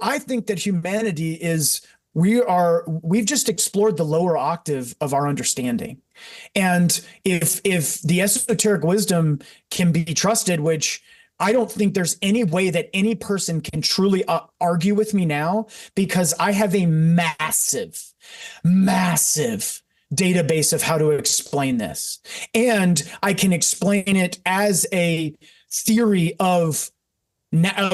I think that humanity is we've just explored the lower octave of our understanding. And if the esoteric wisdom can be trusted, which I don't think there's any way that any person can truly argue with me now, because I have a massive database of how to explain this. And I can explain it as a theory of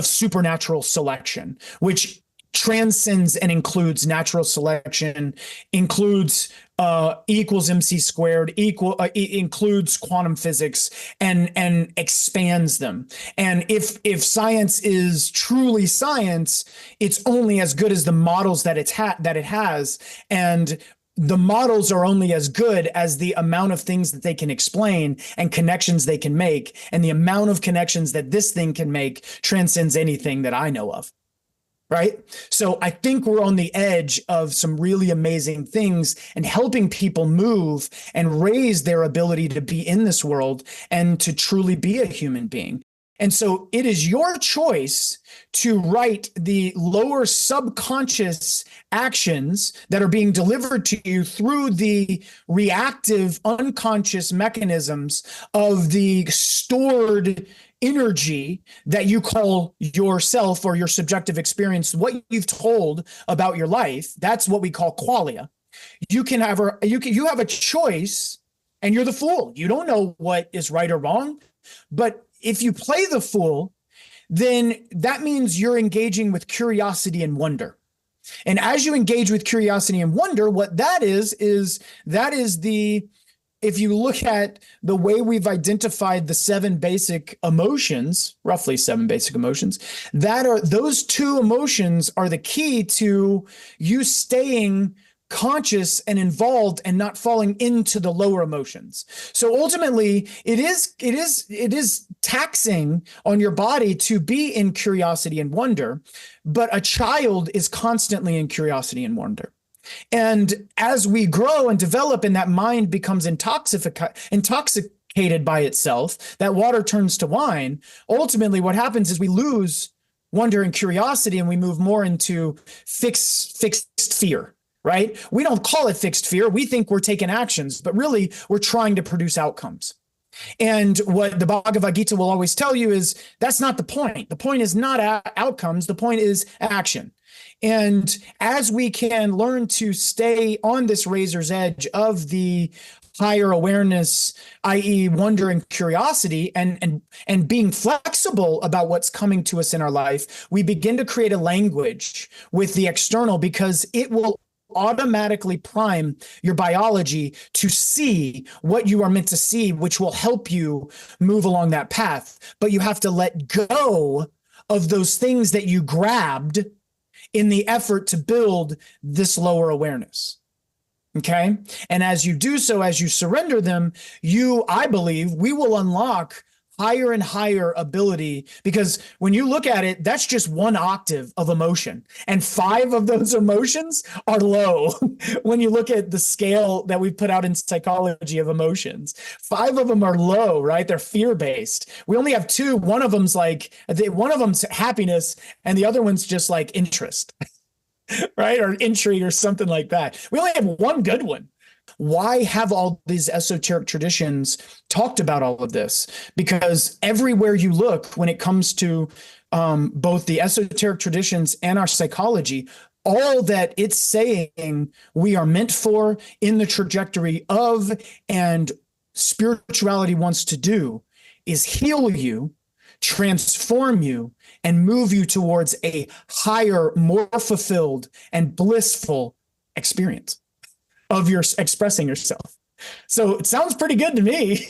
supernatural selection, which transcends and includes natural selection, includes E equals MC squared, includes quantum physics, and expands them. And if science is truly science, it's only as good as the models that it has, and the models are only as good as the amount of things that they can explain and connections they can make. And the amount of connections that this thing can make transcends anything that I know of. Right. So I think we're on the edge of some really amazing things and helping people move and raise their ability to be in this world and to truly be a human being. And so it is your choice to write the lower subconscious actions that are being delivered to you through the reactive unconscious mechanisms of the stored energy that you call yourself or your subjective experience, what you've told about your life. That's what we call qualia. You have a choice, and you're the fool. You don't know what is right or wrong, but if you play the fool, then that means you're engaging with curiosity and wonder. And as you engage with curiosity and wonder, what that is if you look at the way we've identified the seven basic emotions, roughly seven basic emotions, those two emotions are the key to you staying conscious and involved and not falling into the lower emotions. So ultimately, it is taxing on your body to be in curiosity and wonder, but a child is constantly in curiosity and wonder. And as we grow and develop and that mind becomes intoxicated by itself, that water turns to wine. Ultimately, what happens is we lose wonder and curiosity and we move more into fixed fear. Right? We don't call it fixed fear. We think we're taking actions, but really we're trying to produce outcomes. And what the Bhagavad Gita will always tell you is that's not the point. The point is not outcomes. The point is action. And as we can learn to stay on this razor's edge of the higher awareness, i.e. wonder and curiosity, and being flexible about what's coming to us in our life, we begin to create a language with the external, because it will automatically prime your biology to see what you are meant to see, which will help you move along that path. But you have to let go of those things that you grabbed in the effort to build this lower awareness. Okay. And as you do so, as you surrender them, I believe we will unlock higher and higher ability, because when you look at it, that's just one octave of emotion. And 5 of those emotions are low. When you look at the scale that we put out in psychology of emotions, 5 of them are low, right? They're fear-based. We only have 2. One of them's happiness, and the other one's just like interest, right? Or intrigue or something like that. We only have one good one. Why have all these esoteric traditions talked about all of this? Because everywhere you look, when it comes to both the esoteric traditions and our psychology, all that it's saying we are meant for, in the trajectory of, and spirituality wants to do, is heal you, transform you, and move you towards a higher, more fulfilled and blissful experience of your expressing yourself. So it sounds pretty good to me.